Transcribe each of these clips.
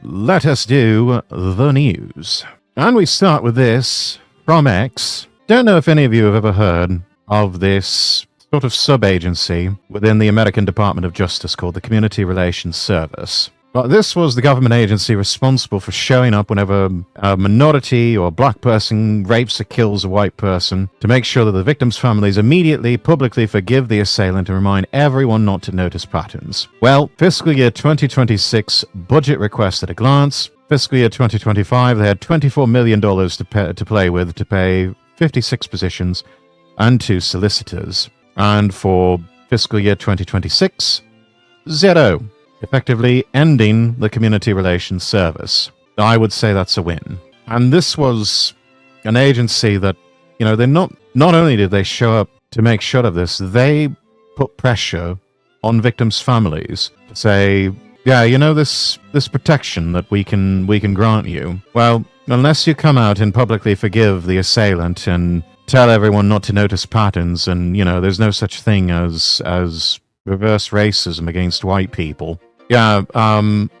let us do the news. And we start with this from X. Don't know if any of you have ever heard of this sort of sub-agency within the American Department of Justice called the Community Relations Service. But this was the government agency responsible for showing up whenever a minority or black person rapes or kills a white person to make sure that the victim's families immediately publicly forgive the assailant and remind everyone not to notice patterns. Well, fiscal year 2026 budget request at a glance. Fiscal year 2025, they had $24 million to play with to pay 56 positions and 2 solicitors. And for fiscal year 2026, zero. Effectively ending the Community Relations Service. I would say that's a win. And this was an agency that, they're not only did they show up to make sure of this, they put pressure on victims' families to say, yeah, this protection that we can grant you. Well, unless you come out and publicly forgive the assailant and tell everyone not to notice patterns, and there's no such thing as reverse racism against white people. Yeah,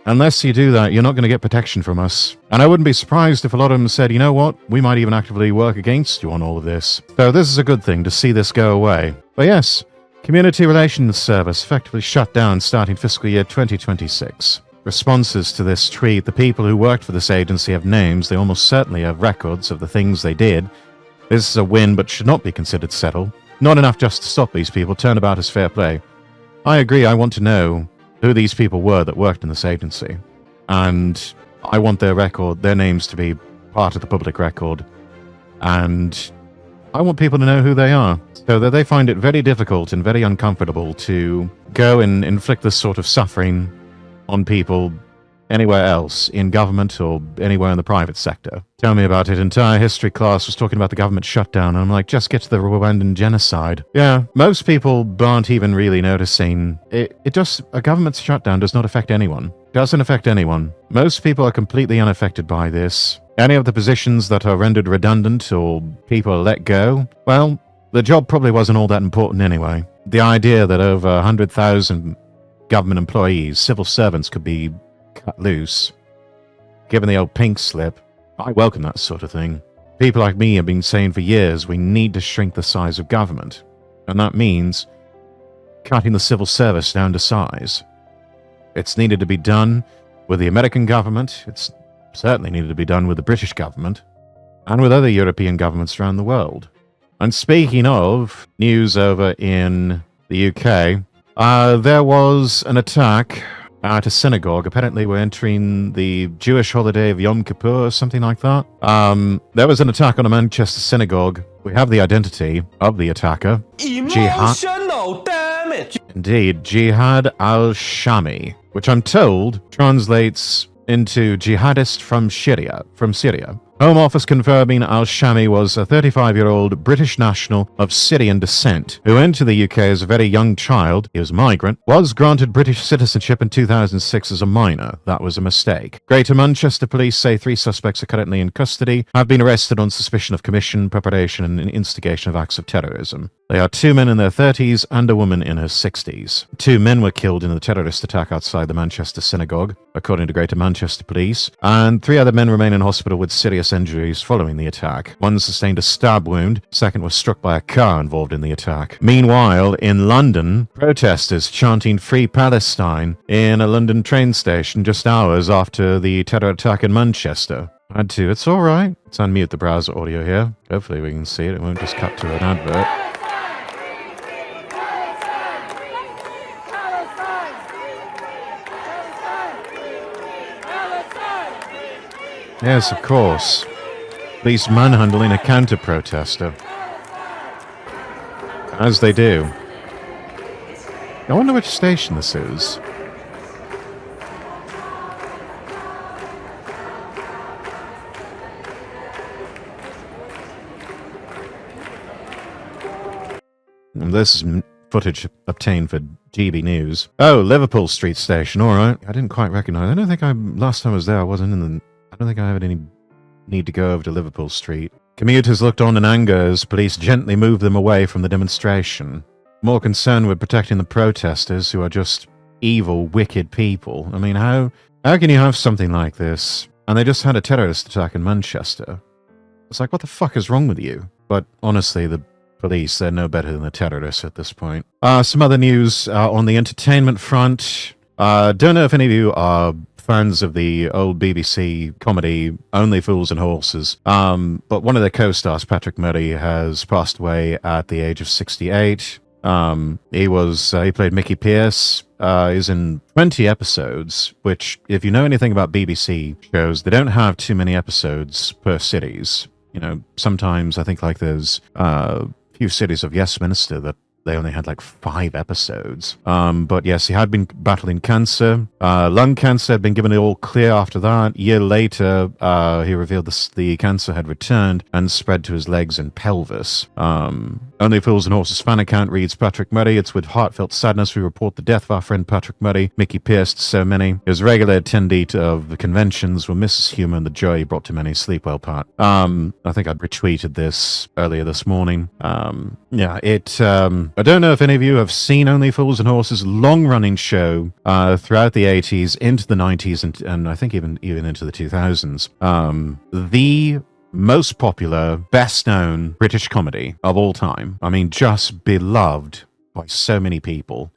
unless you do that, you're not going to get protection from us. And I wouldn't be surprised if a lot of them said, you know what, we might even actively work against you on all of this. So this is a good thing to see this go away. But yes, Community Relations Service effectively shut down starting fiscal year 2026. Responses to this tweet, the people who worked for this agency have names, they almost certainly have records of the things they did. This is a win, but should not be considered settled. Not enough just to stop these people, turnabout is fair play. I agree, I want to know who these people were that worked in this agency. And I want their names to be part of the public record. And I want people to know who they are, so that they find it very difficult and very uncomfortable to go and inflict this sort of suffering on people anywhere else, in government or anywhere in the private sector. Tell me about it. Entire history class was talking about the government shutdown, and I'm like, just get to the Rwandan genocide. Yeah, most people aren't even really noticing. A government shutdown does not affect anyone. Doesn't affect anyone. Most people are completely unaffected by this. Any of the positions that are rendered redundant or people let go, well, the job probably wasn't all that important anyway. The idea that over 100,000 government employees, civil servants, could be cut loose, given the old pink slip, I welcome that sort of thing. People like me have been saying for years we need to shrink the size of government, and that means cutting the civil service down to size. It's needed to be done with the American government, it's certainly needed to be done with the British government, and with other European governments around the world. And speaking of news over in the UK, there was an attack at a synagogue. Apparently we're entering the Jewish holiday of Yom Kippur or something like that. There was an attack on a Manchester synagogue. We have the identity of the attacker. Emotional damage! Indeed, Jihad al-Shami, which I'm told translates into jihadist from Syria. Home Office confirming al-Shami was a 35-year-old British national of Syrian descent who entered the UK as a very young child. He was a migrant, was granted British citizenship in 2006 as a minor. That was a mistake. Greater Manchester Police say 3 suspects are currently in custody, have been arrested on suspicion of commission, preparation and instigation of acts of terrorism. They are 2 men in their 30s and a woman in her 60s. 2 men were killed in the terrorist attack outside the Manchester synagogue, according to Greater Manchester Police, and 3 other men remain in hospital with serious injuries following the attack. One sustained a stab wound, second was struck by a car involved in the attack. Meanwhile, in London, protesters chanting Free Palestine in a London train station just hours after the terror attack in Manchester. Had to, it's alright. Let's unmute the browser audio here. Hopefully we can see it, it won't just cut to an advert. Yes, of course. Police manhandling a counter-protester. As they do. I wonder which station this is. And this is footage obtained for GB News. Oh, Liverpool Street Station, alright. I didn't quite recognise. I don't think last time I was there, I wasn't in the... I don't think I had any need to go over to Liverpool Street. Commuters looked on in anger as police gently moved them away from the demonstration. More concerned with protecting the protesters, who are just evil, wicked people. I mean, how How can you have something like this? And they just had a terrorist attack in Manchester. It's like, what the fuck is wrong with you? But honestly, the police, they're no better than the terrorists at this point. Some other news on the entertainment front. Don't know if any of you are fans of the old BBC comedy Only Fools and Horses, but one of their co-stars, Patrick Murray, has passed away at the age of 68. He played Mickey Pearce. He's in 20 episodes, which, if you know anything about BBC shows, they don't have too many episodes per series. You know, sometimes I think like there's a few cities of Westminster that they only had like 5 episodes. But yes, he had been battling cancer. Lung cancer, had been given it all clear after that. A year later, he revealed the cancer had returned and spread to his legs and pelvis. Only Fools and Horses fan account reads, Patrick Murray, it's with heartfelt sadness we report the death of our friend Patrick Murray. Mickey Pearce to so many. He was a regular attendee of the conventions, will miss his humor and the joy he brought to many. Sleep well, Pat. I think I retweeted this earlier this morning. I don't know if any of you have seen Only Fools and Horses, long-running show throughout the 80s, into the 90s, and I think even into the 2000s. The most popular, best-known British comedy of all time. I mean, just beloved by so many people.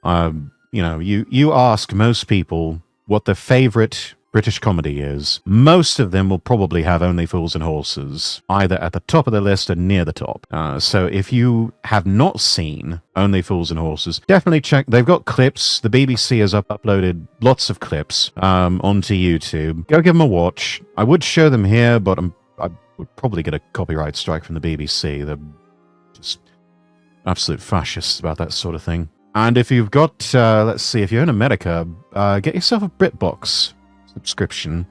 You ask most people what their favorite British comedy is, most of them will probably have Only Fools and Horses either at the top of the list or near the top. So if you have not seen Only Fools and Horses, definitely check. They've got clips. The BBC has uploaded lots of clips onto YouTube. Go give them a watch. I would show them here, but I would probably get a copyright strike from the BBC. They're just absolute fascists about that sort of thing. And if you've got, let's see, if you're in America, get yourself a BritBox subscription.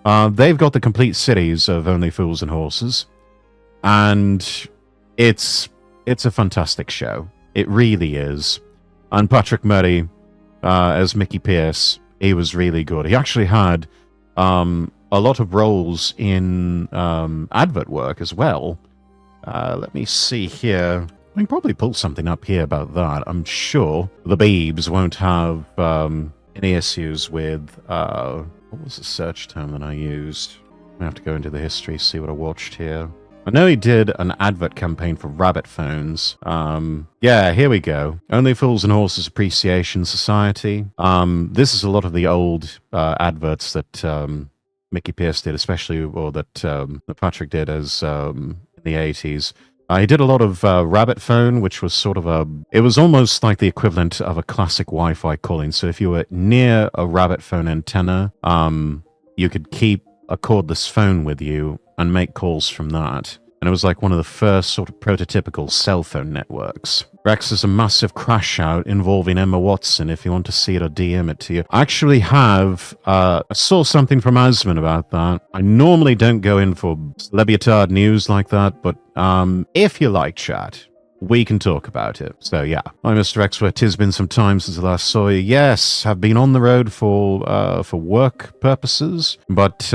They've got the complete series of Only Fools and Horses, and it's a fantastic show. It really is. And Patrick Murray as Mickey Pearce, he was really good. He actually had a lot of roles in advert work as well. Let me see here. I can probably pull something up here about that. I'm sure the Beebs won't have any issues with what was the search term that I used? I have to go into the history, see what I watched here. I know he did an advert campaign for rabbit phones. Yeah, here we go. Only Fools and Horses Appreciation Society. This is a lot of the old adverts that Mickey Pearce did, especially, or that Patrick did as in the 80s. He did a lot of rabbit phone, which was sort of it was almost like the equivalent of a classic Wi-Fi calling. So if you were near a rabbit phone antenna, you could keep a cordless phone with you and make calls from that. And it was like one of the first sort of prototypical cell phone networks. Rex is a massive crash out involving Emma Watson, if you want to see it or DM it to you. I actually have, I saw something from Asman about that. I normally don't go in for celebritard news like that, but if you like chat, we can talk about it. So yeah, hi Mr. Exware, 'tis been some time since I last saw you. Yes, have been on the road for work purposes, but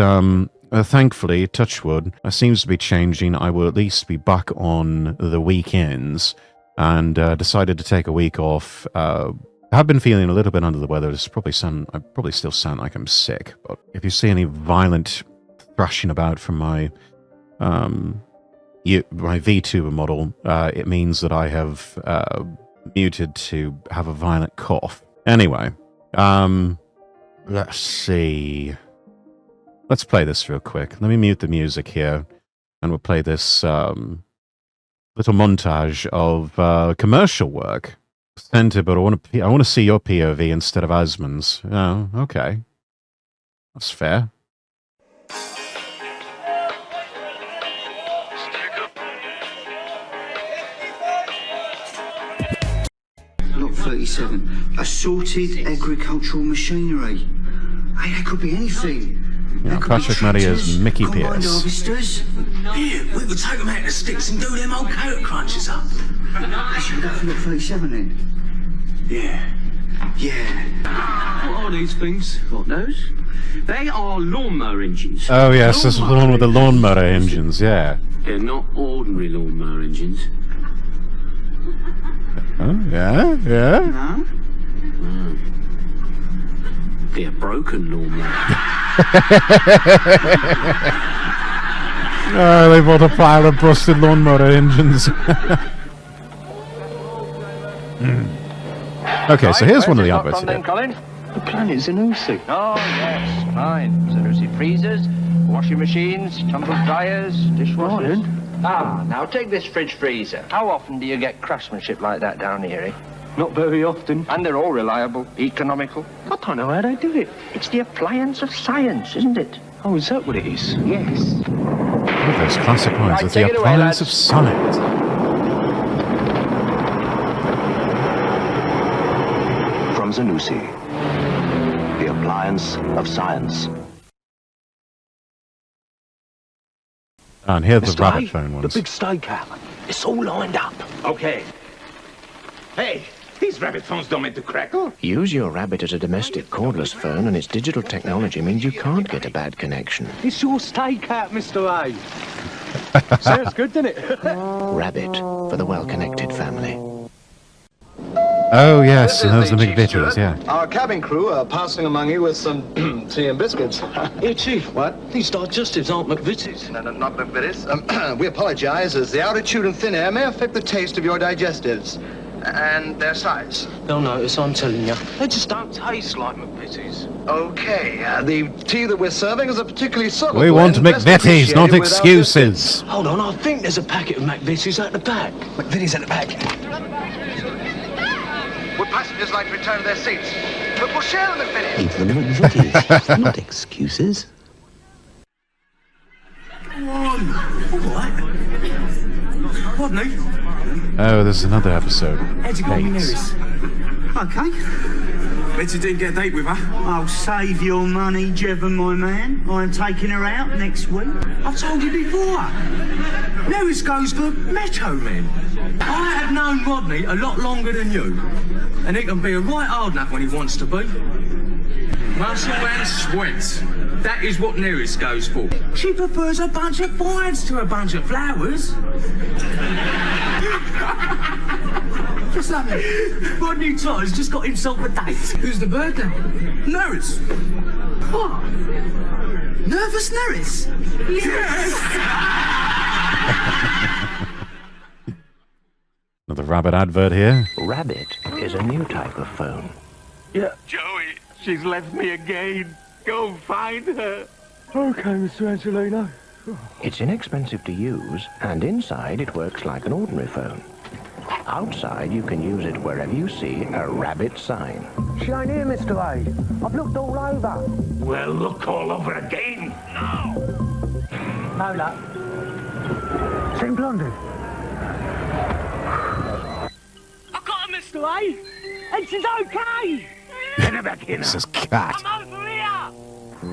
thankfully, touch wood, seems to be changing. I will at least be back on the weekends, and decided to take a week off. I have been feeling a little bit under the weather. I probably still sound like I'm sick, but if you see any violent thrashing about from my Vtuber model, it means that I have muted to have a violent cough. Anyway, let's see. Let's play this real quick. Let me mute the music here, and we'll play this little montage of commercial work. Center, but I want to see your POV instead of Asman's. Oh, okay, that's fair. Lot 37. Assorted agricultural machinery. Hey, that could be anything. Yeah, Patrick Murray is Mickey Pearce. Yeah, we could take them out of the sticks and do them old carrot crunches up. Should we go for lot 37 then? Yeah. What are these things? What, those? They are lawnmower engines. Oh yes, this is the one with the lawnmower engines, yeah. They're not ordinary lawnmower engines. Oh, yeah. No? They're broken lawnmower. They bought a pile of busted lawnmower engines. Okay, so here's one of the adverts here. The planet Zanussi. Oh, yes, fine. Zanussi freezers, washing machines, tumble dryers, dishwashers. Ah, now take this fridge freezer. How often do you get craftsmanship like that down here, eh? Not very often. And they're all reliable, economical. I don't know how they do it. It's the appliance of science, isn't it? Oh, is that what it is? Yes. Look at those classic lines. Right, It's take the it away, appliance lads. of science. From Zanussi, the appliance of science. And here's the Mr. rabbit A, phone the ones. big stakeout. It's all lined up. Okay. Hey, these rabbit phones don't make the crackle. Use your rabbit as a domestic cordless phone, and its digital technology means you can't get a bad connection. It's your stakeout, Mr. A. Sounds good, doesn't it? Rabbit for the well-connected family. Oh, yes, and those are the McVitties, yeah. Our cabin crew are passing among you with some tea and biscuits. Hey, Chief. What? These digestives aren't McVitie's. No, not McVitie's. We apologize as the altitude and thin air may affect the taste of your digestives and their size. They'll notice, I'm telling you. They just don't taste like McVitie's. Okay, the tea that we're serving is a particularly subtle We want blend, best McVitties, not appreciated without excuses. Hold on, I think there's a packet of McVitie's at the back. McVitie's at the back. Would passengers like to return to their seats? But we'll share the McVitie's. Even McVitie's, not excuses. Rodney, Oh, there's another episode. how'd you go with Dates. Neris? Okay. Bet you didn't get a date with her? I'll save your money, Jevon, my man. I'm taking her out next week. I've told you before. Neris goes for Metro Men. I have known Rodney a lot longer than you. And he can be a right hard nut when he wants to be. Muscle and sweat. That is what Neris goes for. She prefers a bunch of vines to a bunch of flowers. What's that mean? Rodney Totter's just got himself a date. Who's the bird then? Neris. What? Nervous Neris? Yes! Another rabbit advert here. Rabbit is a new type of phone. Yeah. Joey, she's left me again. Go find her. Okay, Mr. Angelino. It's inexpensive to use, and inside it works like an ordinary phone. Outside, you can use it wherever you see a rabbit sign. She ain't here, Mr. A. I've looked all over. Well, look all over again now. No luck. Same Blondie. I got her, Mr. A. And she's okay. Get her back in. This is cat. I'm over here.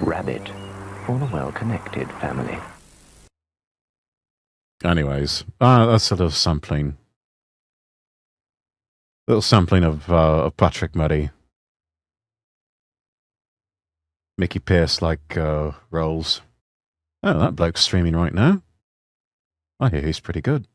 Rabbit for the well-connected family. Anyways, that's a little sampling. Little sampling of Patrick Murray. Mickey Pearce like roles. Oh, that bloke's streaming right now. I hear he's pretty good.